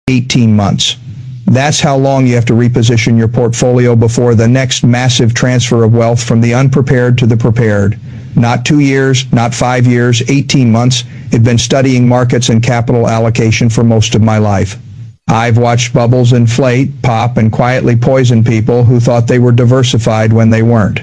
18 months. That's how long you have to reposition your portfolio before the next massive transfer of wealth from the unprepared to the prepared. Not 2 years, not 5 years, 18 months. I've been studying markets and capital allocation for most of my life. I've watched bubbles inflate, pop, and quietly poison people who thought they were diversified when they weren't.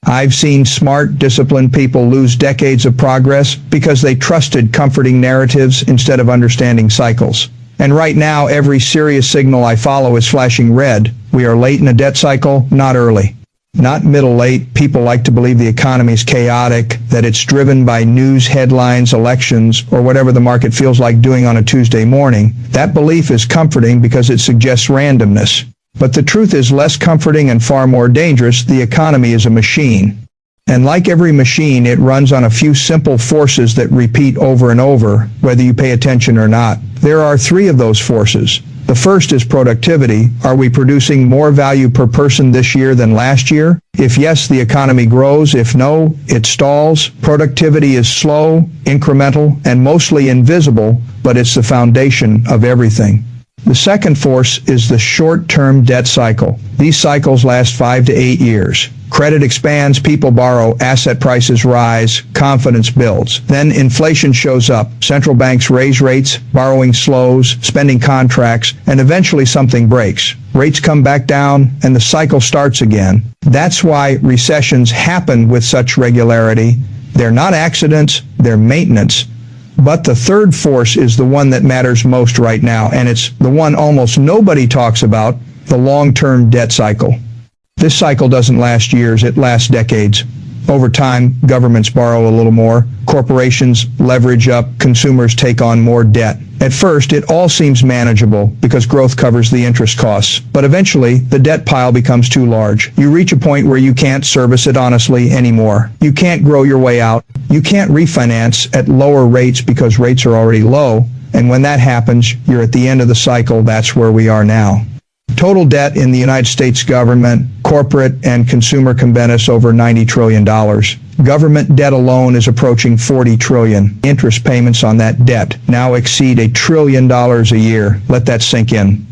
I've seen smart, disciplined people lose decades of progress because they trusted comforting narratives instead of understanding cycles. And right now, every serious signal I follow is flashing red. We are late in a debt cycle, not early. Not middle late. People like to believe the economy is chaotic, that it's driven by news headlines, elections, or whatever the market feels like doing on a Tuesday morning. That belief is comforting because it suggests randomness. But the truth is less comforting and far more dangerous. The economy is a machine. And like every machine, it runs on a few simple forces that repeat over and over, whether you pay attention or not. There are 3 of those forces. The first is productivity. Are we producing more value per person this year than last year? If yes, the economy grows. If no, it stalls. Productivity is slow, incremental, and mostly invisible, but it's the foundation of everything. The second force is the short-term debt cycle. These cycles last 5 to 8 years. Credit expands, people borrow, asset prices rise, confidence builds. Then inflation shows up. Central banks raise rates, borrowing slows, spending contracts, and eventually something breaks. Rates come back down, and the cycle starts again. That's why recessions happen with such regularity. They're not accidents, they're maintenance. But the third force is the one that matters most right now, and it's the one almost nobody talks about, the long-term debt cycle. This cycle doesn't last years, it lasts decades. Over time, governments borrow a little more, corporations leverage up, consumers take on more debt. At first, it all seems manageable because growth covers the interest costs. But eventually, the debt pile becomes too large. You reach a point where you can't service it honestly anymore. You can't grow your way out. You can't refinance at lower rates because rates are already low. And when that happens, you're at the end of the cycle. That's where we are now. Total debt in the United States government, corporate, and consumer combined over $90 trillion. Government debt alone is approaching $40 trillion. Interest payments on that debt now exceed $1 trillion a year. Let that sink in.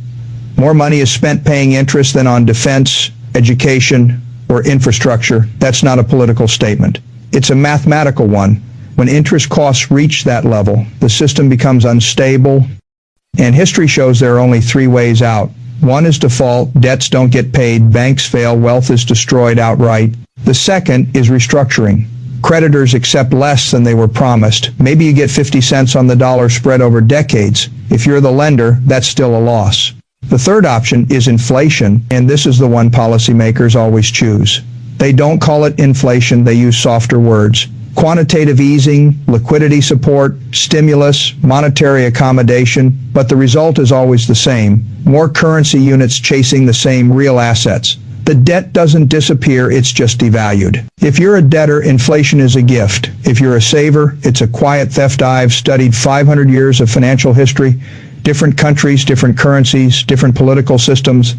More money is spent paying interest than on defense, education, or infrastructure. That's not a political statement. It's a mathematical one. When interest costs reach that level, the system becomes unstable, and history shows there are only 3 ways out. One is default, debts don't get paid, banks fail, wealth is destroyed outright. The second is restructuring. Creditors accept less than they were promised. Maybe you get 50 cents on the dollar spread over decades. If you're the lender, that's still a loss. The third option is inflation, and this is the one policymakers always choose. They don't call it inflation, they use softer words. Quantitative easing, liquidity support, stimulus, monetary accommodation, but the result is always the same. More currency units chasing the same real assets. The debt doesn't disappear, it's just devalued. If you're a debtor, inflation is a gift. If you're a saver, it's a quiet theft. I've studied 500 years of financial history, different countries, different currencies, different political systems.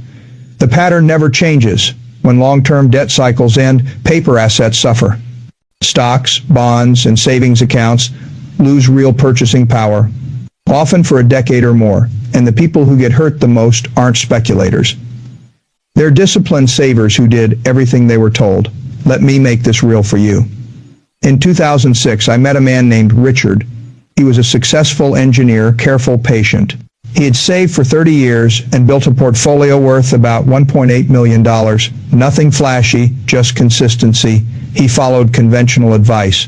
The pattern never changes. When long-term debt cycles end, paper assets suffer. Stocks, bonds, and savings accounts lose real purchasing power, often for a decade or more, and the people who get hurt the most aren't speculators. They're disciplined savers who did everything they were told. Let me make this real for you. In 2006, I met a man named Richard. He was a successful engineer, careful, patient. He had saved for 30 years and built a portfolio worth about $1.8 million. Nothing flashy, just consistency. He followed conventional advice.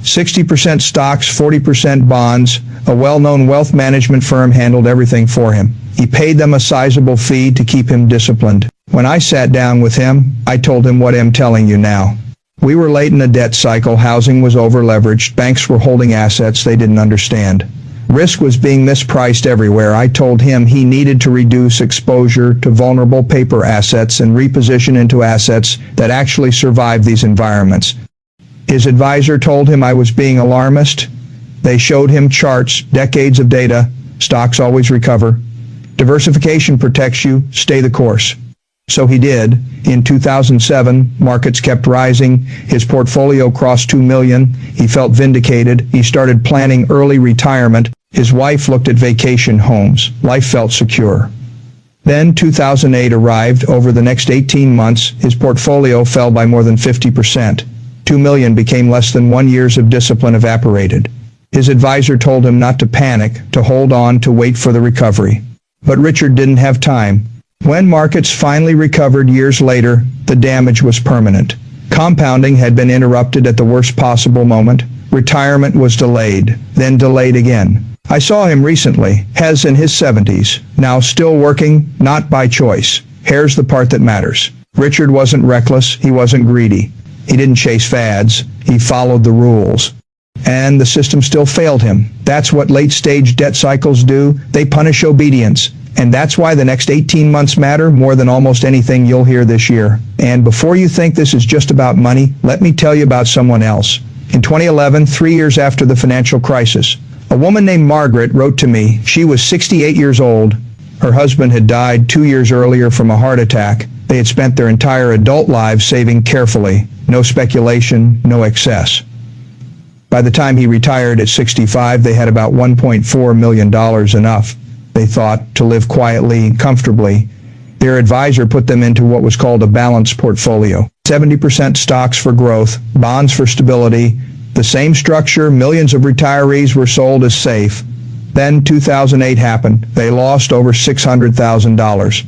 60% stocks, 40% bonds. A well-known wealth management firm handled everything for him. He paid them a sizable fee to keep him disciplined. When I sat down with him, I told him what I'm telling you now. We were late in the debt cycle. Housing was over-leveraged. Banks were holding assets they didn't understand. Risk was being mispriced everywhere. I told him he needed to reduce exposure to vulnerable paper assets and reposition into assets that actually survive these environments. His advisor told him I was being alarmist. They showed him charts, decades of data. Stocks always recover. Diversification protects you. Stay the course. So he did. In 2007, markets kept rising. His portfolio crossed $2 million. He felt vindicated. He started planning early retirement. His wife looked at vacation homes. Life felt secure. Then 2008 arrived. Over the next 18 months, his portfolio fell by more than 50%. $2 million became less than 1 year of discipline evaporated. His advisor told him not to panic, to hold on, to wait for the recovery. But Richard didn't have time. When markets finally recovered years later, the damage was permanent. Compounding had been interrupted at the worst possible moment. Retirement was delayed, then delayed again. I saw him recently, Hez in his 70s, now still working, not by choice. Here's the part that matters. Richard wasn't reckless, he wasn't greedy. He didn't chase fads, he followed the rules. And the system still failed him. That's what late-stage debt cycles do. They punish obedience. And that's why the next 18 months matter more than almost anything you'll hear this year. And before you think this is just about money, let me tell you about someone else. In 2011, 3 years after the financial crisis, a woman named Margaret wrote to me. She was 68 years old. Her husband had died 2 years earlier from a heart attack. They had spent their entire adult lives saving carefully. No speculation, no excess. By the time he retired at 65, they had about $1.4 million, enough, they thought, to live quietly and comfortably. Their advisor put them into what was called a balanced portfolio. 70% stocks for growth, bonds for stability. The same structure. Millions of retirees were sold as safe. Then 2008 happened. They lost over $600,000.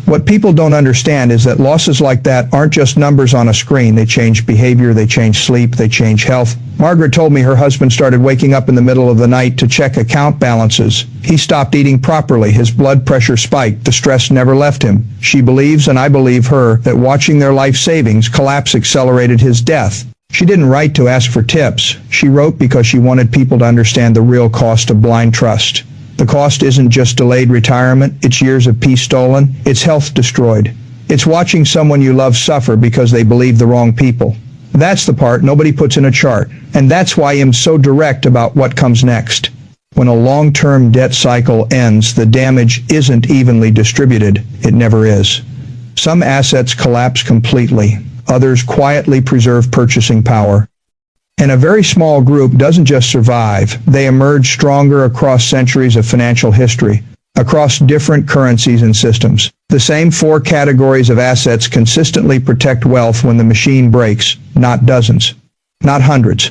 What people don't understand is that losses like that aren't just numbers on a screen. They change behavior, they change sleep, they change health. Margaret told me her husband started waking up in the middle of the night to check account balances. He stopped eating properly. His blood pressure spiked. The stress never left him. She believes, and I believe her, that watching their life savings collapse accelerated his death. She didn't write to ask for tips. She wrote because she wanted people to understand the real cost of blind trust. The cost isn't just delayed retirement, it's years of peace stolen, it's health destroyed. It's watching someone you love suffer because they believe the wrong people. That's the part nobody puts in a chart, and that's why I'm so direct about what comes next. When a long-term debt cycle ends, the damage isn't evenly distributed. It never is. Some assets collapse completely. Others quietly preserve purchasing power. And a very small group doesn't just survive, they emerge stronger across centuries of financial history, across different currencies and systems. The same 4 categories of assets consistently protect wealth when the machine breaks, not dozens, not hundreds.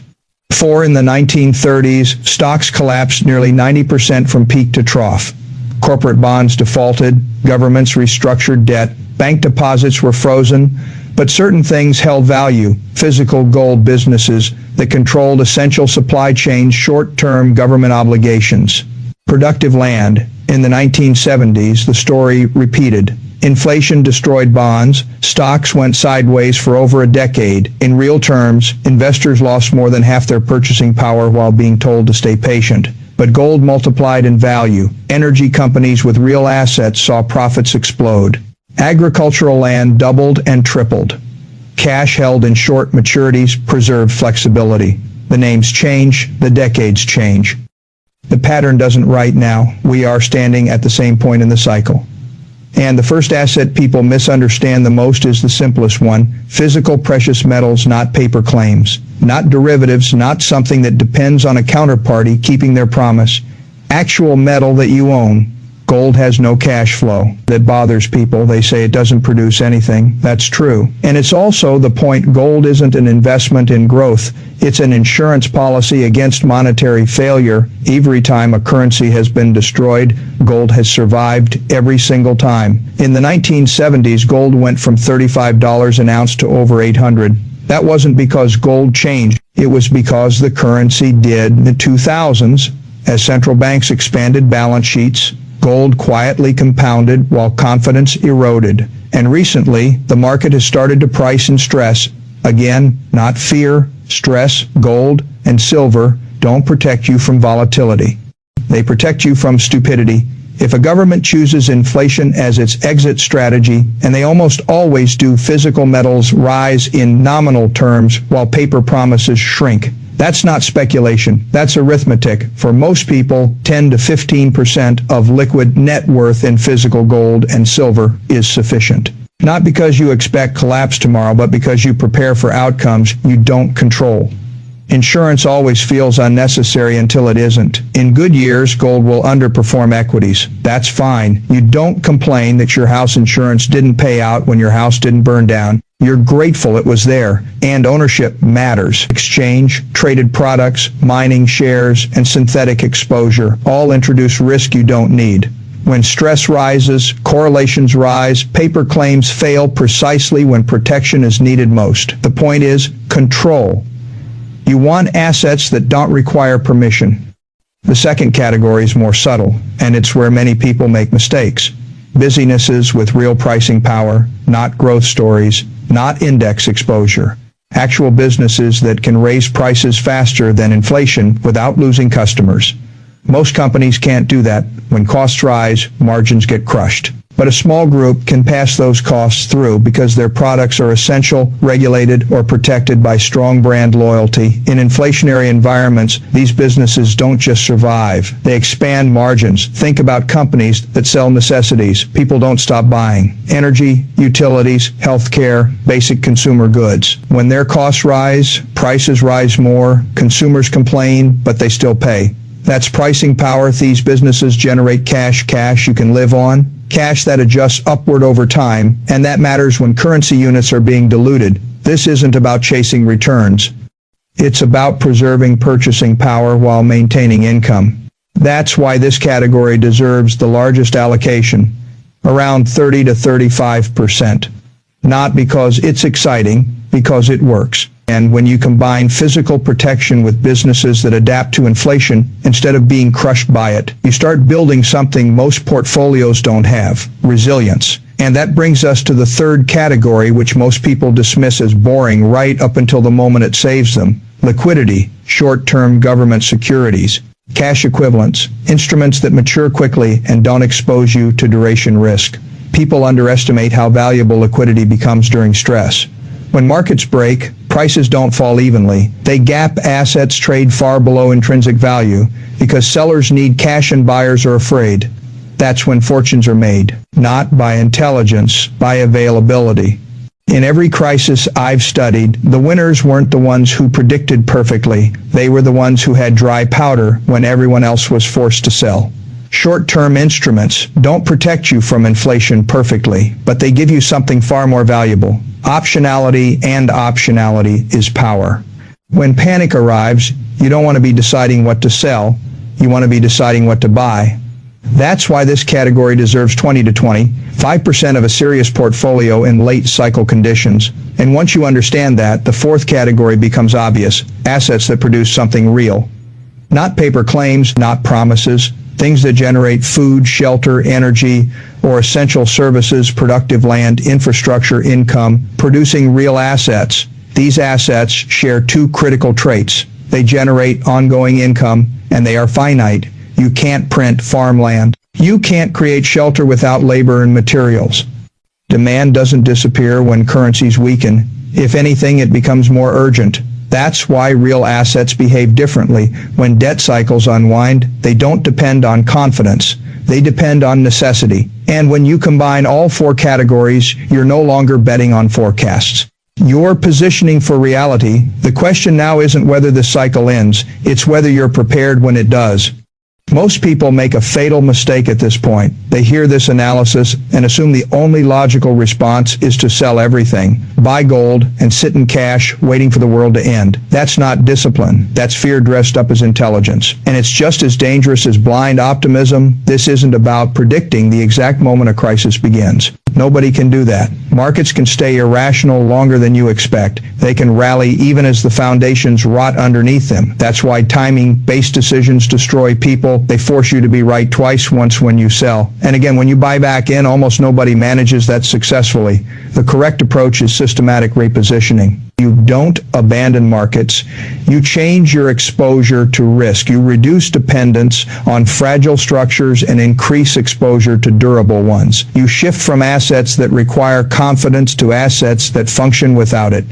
4 in the 1930s, stocks collapsed nearly 90% from peak to trough. Corporate bonds defaulted, governments restructured debt, bank deposits were frozen, but certain things held value. Physical gold businesses that controlled essential supply chains, short-term government obligations. Productive land. In the 1970s, the story repeated. Inflation destroyed bonds. Stocks went sideways for over a decade. In real terms, investors lost more than half their purchasing power while being told to stay patient. But gold multiplied in value. Energy companies with real assets saw profits explode. Agricultural land doubled and tripled. Cash held in short maturities preserved flexibility. The names change, the decades change. The pattern doesn't right now. We are standing at the same point in the cycle. And the first asset people misunderstand the most is the simplest one. Physical precious metals, not paper claims. Not derivatives, not something that depends on a counterparty keeping their promise. Actual metal that you own. Gold has no cash flow. That bothers people. They say it doesn't produce anything. That's true. And it's also the point. Gold isn't an investment in growth. It's an insurance policy against monetary failure. Every time a currency has been destroyed, gold has survived every single time. In the 1970s, gold went from $35 an ounce to over $800. That wasn't because gold changed. It was because the currency did. In the 2000s, as central banks expanded balance sheets, gold quietly compounded while confidence eroded. And recently, the market has started to price in stress. Again, not fear, stress. Gold and silver don't protect you from volatility. They protect you from stupidity. If a government chooses inflation as its exit strategy, and they almost always do, physical metals rise in nominal terms while paper promises shrink. That's not speculation. That's arithmetic. For most people, 10 to 15% of liquid net worth in physical gold and silver is sufficient. Not because you expect collapse tomorrow, but because you prepare for outcomes you don't control. Insurance always feels unnecessary until it isn't. In good years, gold will underperform equities. That's fine. You don't complain that your house insurance didn't pay out when your house didn't burn down. You're grateful it was there. And ownership matters. Exchange, traded products, mining shares, and synthetic exposure all introduce risk you don't need. When stress rises, correlations rise, paper claims fail precisely when protection is needed most. The point is control. You want assets that don't require permission. The second category is more subtle, and it's where many people make mistakes. Businesses with real pricing power, not growth stories, not index exposure. Actual businesses that can raise prices faster than inflation without losing customers. Most companies can't do that. When costs rise, margins get crushed. But a small group can pass those costs through because their products are essential, regulated, or protected by strong brand loyalty. In inflationary environments, these businesses don't just survive. They expand margins. Think about companies that sell necessities. People don't stop buying. Energy, utilities, healthcare, basic consumer goods. When their costs rise, prices rise more. Consumers complain, but they still pay. That's pricing power. These businesses generate cash you can live on, cash that adjusts upward over time, and that matters when currency units are being diluted. This isn't about chasing returns. It's about preserving purchasing power while maintaining income. That's why this category deserves the largest allocation, around 30 to 35%. Not because it's exciting, because it works. And when you combine physical protection with businesses that adapt to inflation instead of being crushed by it, you start building something most portfolios don't have: resilience. And that brings us to the third category, which most people dismiss as boring right up until the moment it saves them: liquidity, short-term government securities, cash equivalents, instruments that mature quickly and don't expose you to duration risk. People underestimate how valuable liquidity becomes during stress. When markets break, prices don't fall evenly. They gap, assets trade far below intrinsic value because sellers need cash and buyers are afraid. That's when fortunes are made, not by intelligence, by availability. In every crisis I've studied, the winners weren't the ones who predicted perfectly. They were the ones who had dry powder when everyone else was forced to sell. Short-term instruments don't protect you from inflation perfectly, but they give you something far more valuable: optionality, and optionality is power. When panic arrives, you don't want to be deciding what to sell, you want to be deciding what to buy. That's why this category deserves 20 to 25% of a serious portfolio in late cycle conditions. And once you understand that, the fourth category becomes obvious: assets that produce something real. Not paper claims, not promises, things that generate food, shelter, energy, or essential services, productive land, infrastructure, income, producing real assets. These assets share two critical traits. They generate ongoing income, and they are finite. You can't print farmland. You can't create shelter without labor and materials. Demand doesn't disappear when currencies weaken. If anything, it becomes more urgent. That's why real assets behave differently. When debt cycles unwind, they don't depend on confidence. They depend on necessity. And when you combine all four categories, you're no longer betting on forecasts. You're positioning for reality. The question now isn't whether the cycle ends, it's whether you're prepared when it does. Most people make a fatal mistake at this point. They hear this analysis and assume the only logical response is to sell everything, buy gold, and sit in cash waiting for the world to end. That's not discipline. That's fear dressed up as intelligence. And it's just as dangerous as blind optimism. This isn't about predicting the exact moment a crisis begins. Nobody can do that. Markets can stay irrational longer than you expect. They can rally even as the foundations rot underneath them. That's why timing-based decisions destroy people. They force you to be right twice, once when you sell. And again, when you buy back in, almost nobody manages that successfully. The correct approach is systematic repositioning. You don't abandon markets. You change your exposure to risk. You reduce dependence on fragile structures and increase exposure to durable ones. You shift from assets that require confidence to assets that function without it.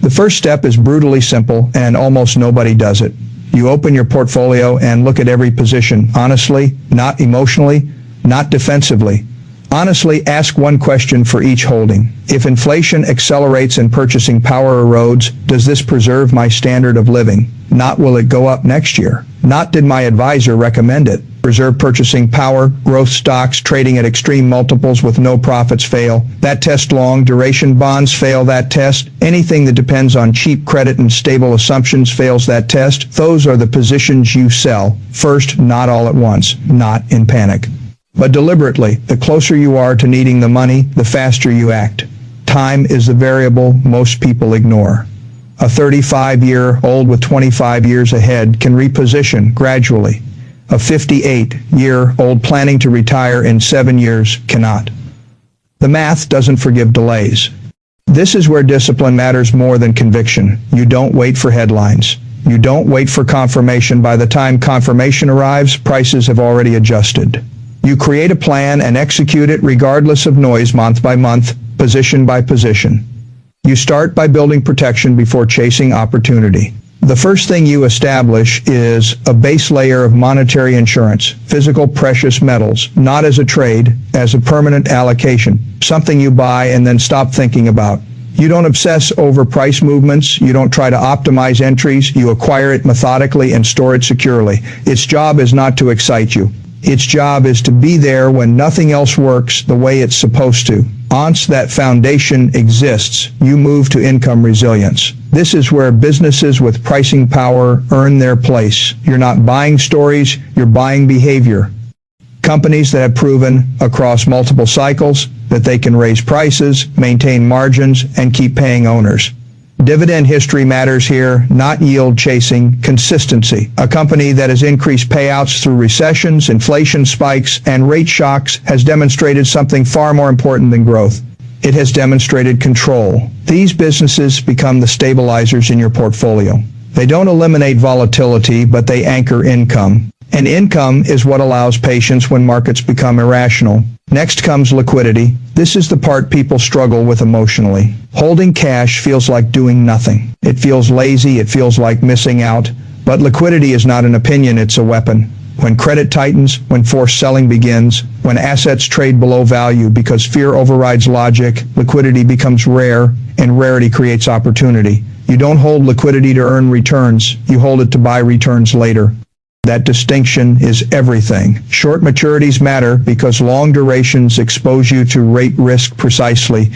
The first step is brutally simple, and almost nobody does it. You open your portfolio and look at every position honestly, not emotionally, not defensively. Honestly, ask one question for each holding. If inflation accelerates and purchasing power erodes, does this preserve my standard of living? Not will it go up next year. Not did my advisor recommend it. Preserve purchasing power, growth stocks trading at extreme multiples with no profits fail. That test. Long duration bonds fail that test. Anything that depends on cheap credit and stable assumptions fails that test. Those are the positions you sell. First, not all at once, not in panic, but deliberately. The closer you are to needing the money, the faster you act. Time is the variable most people ignore. A 35-year-old with 25 years ahead can reposition gradually. A 58-year-old planning to retire in 7 years cannot. The math doesn't forgive delays. This is where discipline matters more than conviction. You don't wait for headlines. You don't wait for confirmation. By the time confirmation arrives, prices have already adjusted. You create a plan and execute it regardless of noise, month by month, position by position. You start by building protection before chasing opportunity. The first thing you establish is a base layer of monetary insurance, physical precious metals, not as a trade, as a permanent allocation, something you buy and then stop thinking about. You don't obsess over price movements. You don't try to optimize entries. You acquire it methodically and store it securely. Its job is not to excite you. Its job is to be there when nothing else works the way it's supposed to. Once that foundation exists, you move to income resilience. This is where businesses with pricing power earn their place. You're not buying stories, you're buying behavior. Companies that have proven across multiple cycles that they can raise prices, maintain margins, and keep paying owners. Dividend history matters here, not yield chasing, consistency. A company that has increased payouts through recessions, inflation spikes, and rate shocks has demonstrated something far more important than growth. It has demonstrated control. These businesses become the stabilizers in your portfolio. They don't eliminate volatility, but they anchor income. And income is what allows patience when markets become irrational. Next comes liquidity. This is the part people struggle with emotionally. Holding cash feels like doing nothing. It feels lazy, it feels like missing out. But liquidity is not an opinion, it's a weapon. When credit tightens, when forced selling begins, when assets trade below value because fear overrides logic, liquidity becomes rare, and rarity creates opportunity. You don't hold liquidity to earn returns, you hold it to buy returns later. That distinction is everything. Short maturities matter because long durations expose you to rate risk precisely.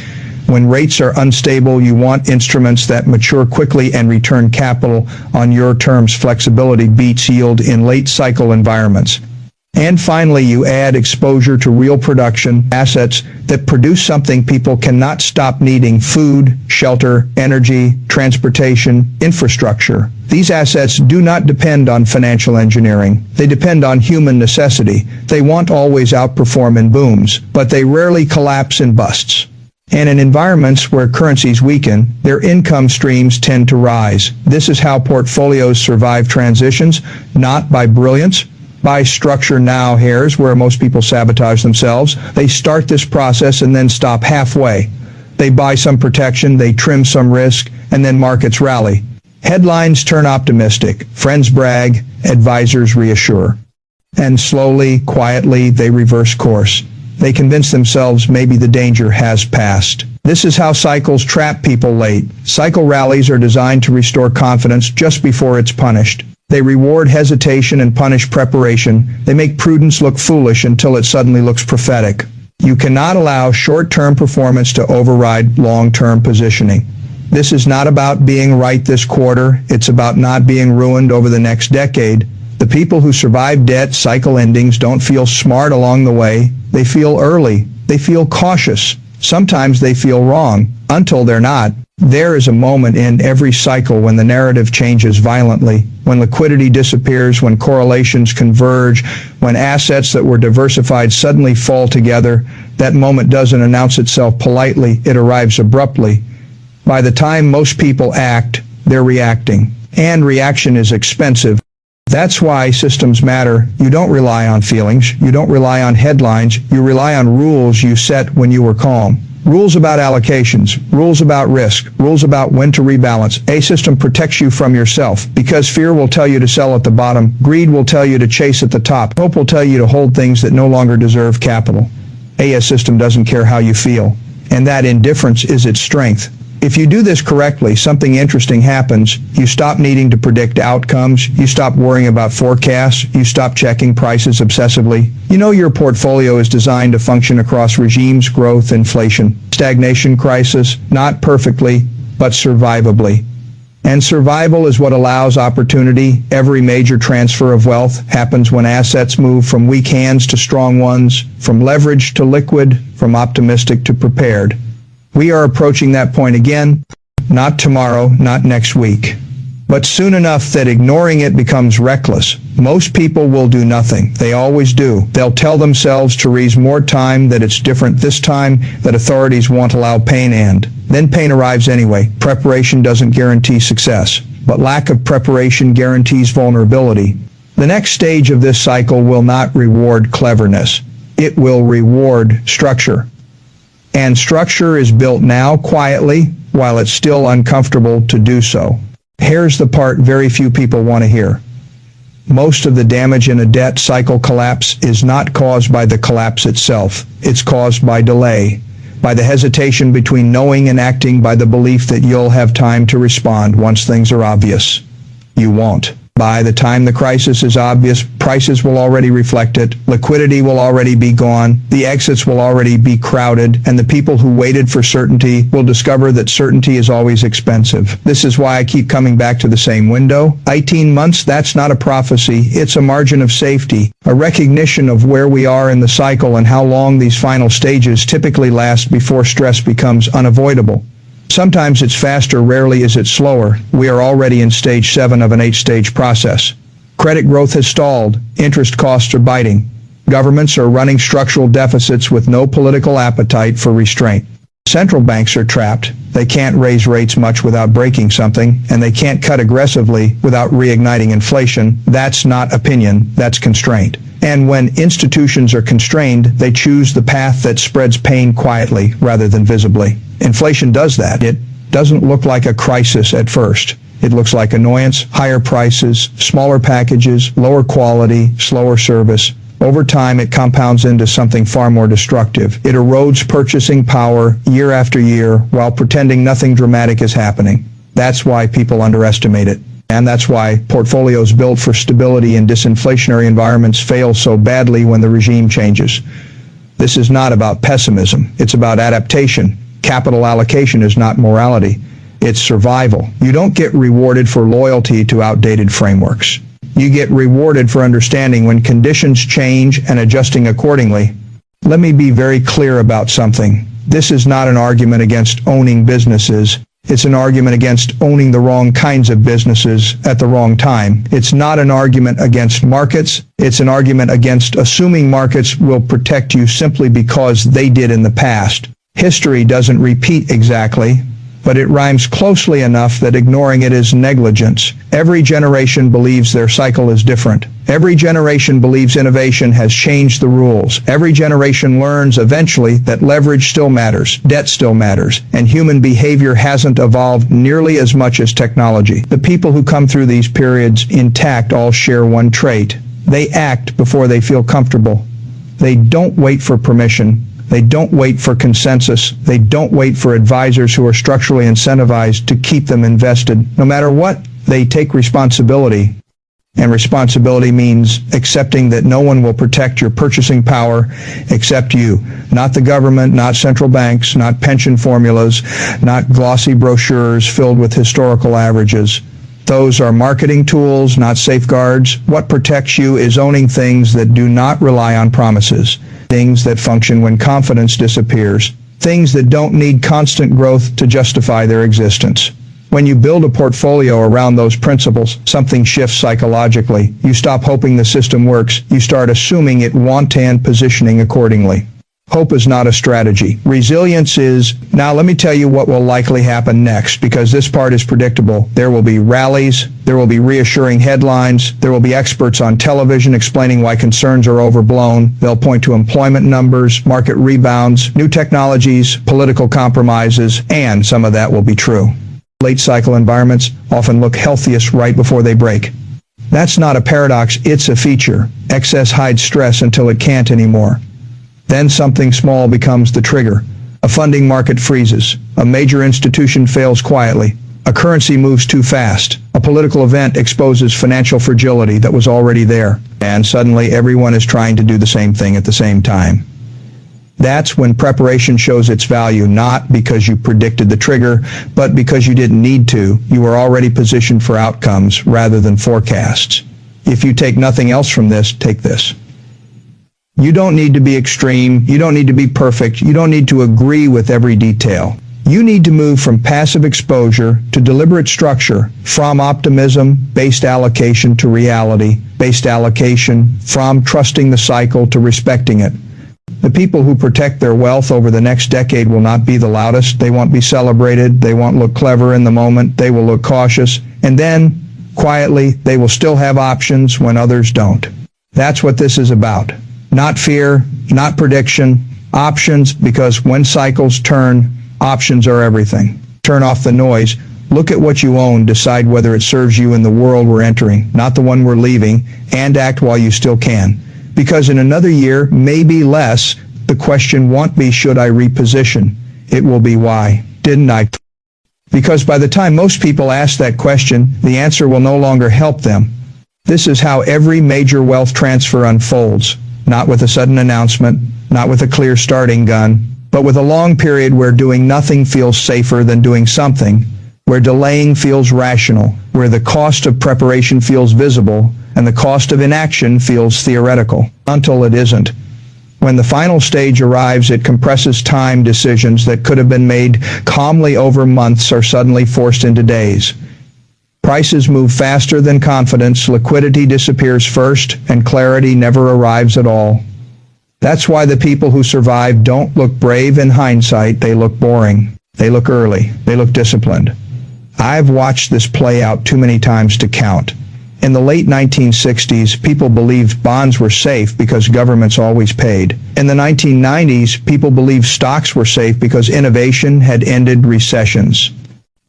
When rates are unstable, you want instruments that mature quickly and return capital on your terms. Flexibility beats yield in late cycle environments. And finally, you add exposure to real production assets that produce something people cannot stop needing: food, shelter, energy, transportation, infrastructure. These assets do not depend on financial engineering. They depend on human necessity. They won't always outperform in booms, but they rarely collapse in busts. And in environments where currencies weaken, their income streams tend to rise. This is how portfolios survive transitions, not by brilliance, by structure. Now here's where most people sabotage themselves. They start this process and then stop halfway. They buy some protection, they trim some risk, and then markets rally. Headlines turn optimistic, friends brag, advisors reassure. And slowly, quietly, they reverse course. They convince themselves maybe the danger has passed. This is how cycles trap people late. Cycle rallies are designed to restore confidence just before it's punished. They reward hesitation and punish preparation. They make prudence look foolish until it suddenly looks prophetic. You cannot allow short-term performance to override long-term positioning. This is not about being right this quarter. It's about not being ruined over the next decade. The people who survive debt cycle endings don't feel smart along the way. They feel early. They feel cautious. Sometimes they feel wrong, until they're not. There is a moment in every cycle when the narrative changes violently, when liquidity disappears, when correlations converge, when assets that were diversified suddenly fall together. That moment doesn't announce itself politely, it arrives abruptly. By the time most people act, they're reacting. And reaction is expensive. That's why systems matter. You don't rely on feelings. You don't rely on headlines. You rely on rules you set when you were calm. Rules about allocations, rules about risk, rules about when to rebalance. A system protects you from yourself because fear will tell you to sell at the bottom. Greed will tell you to chase at the top. Hope will tell you to hold things that no longer deserve capital. A system doesn't care how you feel, and that indifference is its strength. If you do this correctly, something interesting happens. You stop needing to predict outcomes. You stop worrying about forecasts. You stop checking prices obsessively. You know your portfolio is designed to function across regimes, growth, inflation, stagnation, crisis, not perfectly, but survivably. And survival is what allows opportunity. Every major transfer of wealth happens when assets move from weak hands to strong ones, from leverage to liquid, from optimistic to prepared. We are approaching that point again, not tomorrow, not next week, but soon enough that ignoring it becomes reckless. Most people will do nothing. They always do. They'll tell themselves to raise more time, that it's different this time, that authorities won't allow pain, and then pain arrives anyway. Preparation doesn't guarantee success, but lack of preparation guarantees vulnerability. The next stage of this cycle will not reward cleverness. It will reward structure. And structure is built now quietly while it's still uncomfortable to do so. Here's the part very few people want to hear. Most of the damage in a debt cycle collapse is not caused by the collapse itself. It's caused by delay, by the hesitation between knowing and acting, by the belief that you'll have time to respond once things are obvious. You won't. By the time the crisis is obvious, prices will already reflect it, liquidity will already be gone, the exits will already be crowded, and the people who waited for certainty will discover that certainty is always expensive. This is why I keep coming back to the same window. 18 months, that's not a prophecy, it's a margin of safety, a recognition of where we are in the cycle and how long these final stages typically last before stress becomes unavoidable. Sometimes it's faster, rarely is it slower. We are already in stage 7 of an 8-stage process. Credit growth has stalled. Interest costs are biting. Governments are running structural deficits with no political appetite for restraint. Central banks are trapped. They can't raise rates much without breaking something, and they can't cut aggressively without reigniting inflation. That's not opinion, that's constraint. And when institutions are constrained, they choose the path that spreads pain quietly rather than visibly. Inflation does that. It doesn't look like a crisis at first. It looks like annoyance, higher prices, smaller packages, lower quality, slower service. Over time, it compounds into something far more destructive. It erodes purchasing power year after year while pretending nothing dramatic is happening. That's why people underestimate it. And that's why portfolios built for stability in disinflationary environments fail so badly when the regime changes. This is not about pessimism. It's about adaptation. Capital allocation is not morality. It's survival. You don't get rewarded for loyalty to outdated frameworks. You get rewarded for understanding when conditions change and adjusting accordingly. Let me be very clear about something. This is not an argument against owning businesses. It's an argument against owning the wrong kinds of businesses at the wrong time. It's not an argument against markets. It's an argument against assuming markets will protect you simply because they did in the past. History doesn't repeat exactly, but it rhymes closely enough that ignoring it is negligence. Every generation believes their cycle is different. Every generation believes innovation has changed the rules. Every generation learns eventually that leverage still matters, debt still matters, and human behavior hasn't evolved nearly as much as technology. The people who come through these periods intact all share one trait. They act before they feel comfortable. They don't wait for permission. They don't wait for consensus. They don't wait for advisors who are structurally incentivized to keep them invested. No matter what, they take responsibility. And responsibility means accepting that no one will protect your purchasing power except you. Not the government, not central banks, not pension formulas, not glossy brochures filled with historical averages. Those are marketing tools, not safeguards. What protects you is owning things that do not rely on promises, things that function when confidence disappears, things that don't need constant growth to justify their existence. When you build a portfolio around those principles, something shifts psychologically. You stop hoping the system works. You start assuming it won't and positioning accordingly. Hope is not a strategy. Resilience is. Now let me tell you what will likely happen next, because this part is predictable. There will be rallies. There will be reassuring headlines. There will be experts on television explaining why concerns are overblown. They'll point to employment numbers, market rebounds, new technologies, political compromises, and some of that will be true. Late cycle environments often look healthiest right before they break. That's not a paradox, it's a feature. Excess hides stress until it can't anymore. Then something small becomes the trigger. A funding market freezes. A major institution fails quietly. A currency moves too fast. A political event exposes financial fragility that was already there. And suddenly everyone is trying to do the same thing at the same time. That's when preparation shows its value, not because you predicted the trigger, but because you didn't need to. You were already positioned for outcomes rather than forecasts. If you take nothing else from this, take this. You don't need to be extreme. You don't need to be perfect. You don't need to agree with every detail. You need to move from passive exposure to deliberate structure, from optimism-based allocation to reality-based allocation, from trusting the cycle to respecting it. The people who protect their wealth over the next decade will not be the loudest. They won't be celebrated. They won't look clever in the moment. They will look cautious. And then, quietly, they will still have options when others don't. That's what this is about. Not fear, not prediction, options, because when cycles turn, options are everything. Turn off the noise. Look at what you own. Decide whether it serves you in the world we're entering, not the one we're leaving, and act while you still can. Because in another year, maybe less, the question won't be should I reposition? It will be why didn't I? Because by the time most people ask that question, the answer will no longer help them. This is how every major wealth transfer unfolds. Not with a sudden announcement, not with a clear starting gun, but with a long period where doing nothing feels safer than doing something, where delaying feels rational, where the cost of preparation feels visible, and the cost of inaction feels theoretical, until it isn't. When the final stage arrives, it compresses time. Decisions that could have been made calmly over months are suddenly forced into days. Prices move faster than confidence, liquidity disappears first, and clarity never arrives at all. That's why the people who survive don't look brave in hindsight. They look boring. They look early. They look disciplined. I've watched this play out too many times to count. In the late 1960s, people believed bonds were safe because governments always paid. In the 1990s, people believed stocks were safe because innovation had ended recessions.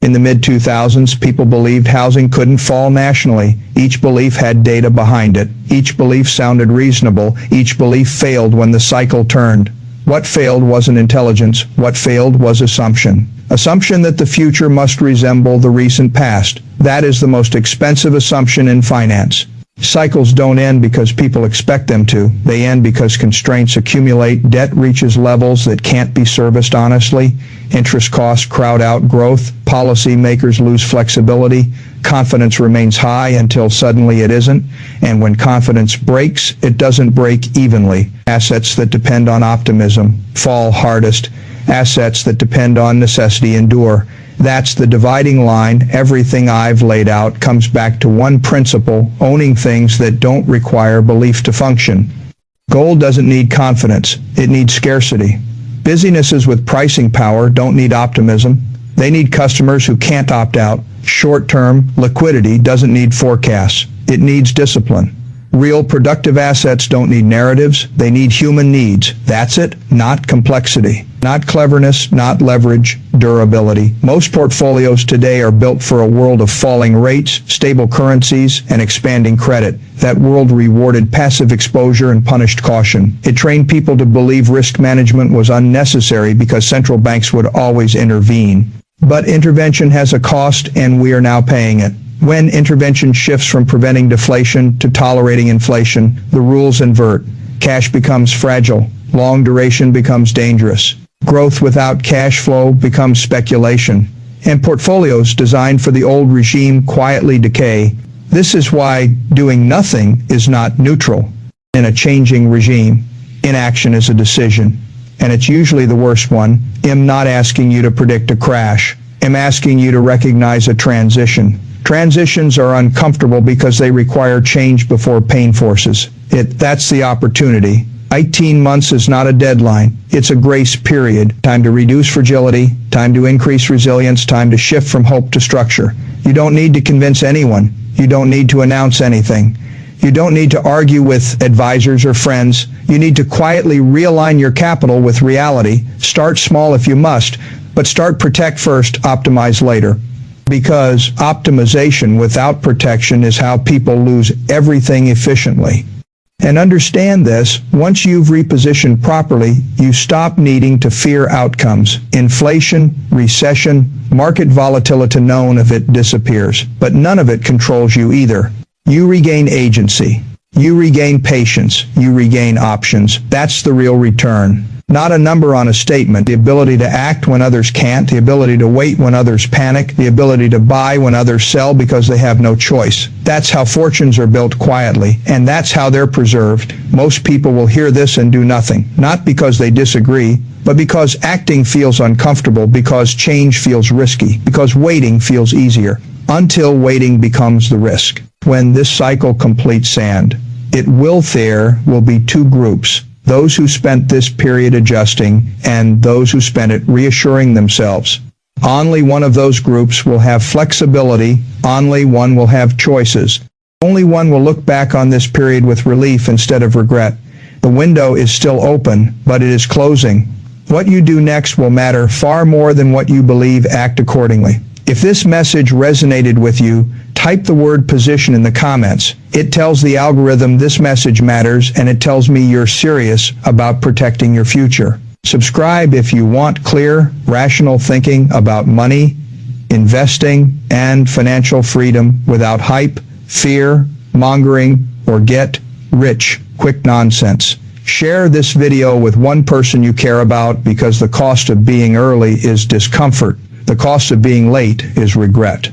In the mid-2000s, people believed housing couldn't fall nationally. Each belief had data behind it. Each belief sounded reasonable. Each belief failed when the cycle turned. What failed wasn't intelligence. What failed was assumption. Assumption that the future must resemble the recent past. That is the most expensive assumption in finance. Cycles don't end because people expect them to. They end because constraints accumulate, debt reaches levels that can't be serviced honestly, interest costs crowd out growth, policy makers lose flexibility, confidence remains high until suddenly it isn't, and when confidence breaks, it doesn't break evenly. Assets that depend on optimism fall hardest. Assets that depend on necessity endure. That's the dividing line. Everything I've laid out comes back to one principle: owning things that don't require belief to function. Gold doesn't need confidence. It needs scarcity. Businesses with pricing power don't need optimism. They need customers who can't opt out. Short-term liquidity doesn't need forecasts. It needs discipline. Real productive assets don't need narratives. They need human needs. That's it, not complexity. Not cleverness, not leverage, durability. Most portfolios today are built for a world of falling rates, stable currencies, and expanding credit. That world rewarded passive exposure and punished caution. It trained people to believe risk management was unnecessary because central banks would always intervene. But intervention has a cost, and we are now paying it. When intervention shifts from preventing deflation to tolerating inflation, the rules invert. Cash becomes fragile. Long duration becomes dangerous. Growth without cash flow becomes speculation. And portfolios designed for the old regime quietly decay. This is why doing nothing is not neutral. In a changing regime, inaction is a decision. And it's usually the worst one. I'm not asking you to predict a crash. I'm asking you to recognize a transition. Transitions are uncomfortable because they require change before pain forces it. That's the opportunity. 18 months is not a deadline. It's a grace period. Time to reduce fragility, time to increase resilience, time to shift from hope to structure. You don't need to convince anyone. You don't need to announce anything. You don't need to argue with advisors or friends. You need to quietly realign your capital with reality. Start small if you must, but start protect first, optimize later. Because optimization without protection is how people lose everything efficiently. And understand this, once you've repositioned properly, you stop needing to fear outcomes. Inflation, recession, market volatility, none of it disappears. But none of it controls you either. You regain agency. You regain patience. You regain options. That's the real return. Not a number on a statement. The ability to act when others can't. The ability to wait when others panic. The ability to buy when others sell because they have no choice. That's how fortunes are built quietly, and that's how they're preserved. Most people will hear this and do nothing. Not because they disagree, but because acting feels uncomfortable, because change feels risky, because waiting feels easier. Until waiting becomes the risk. When this cycle completes, there will be two groups. Those who spent this period adjusting and those who spent it reassuring themselves. Only one of those groups will have flexibility. Only one will have choices. Only one will look back on this period with relief instead of regret. The window is still open, but it is closing. What you do next will matter far more than what you believe. Act accordingly. If this message resonated with you, type the word position in the comments. It tells the algorithm this message matters, and it tells me you're serious about protecting your future. Subscribe if you want clear, rational thinking about money, investing, and financial freedom without hype, fear, mongering, or get rich quick nonsense. Share this video with one person you care about, because the cost of being early is discomfort. The cost of being late is regret.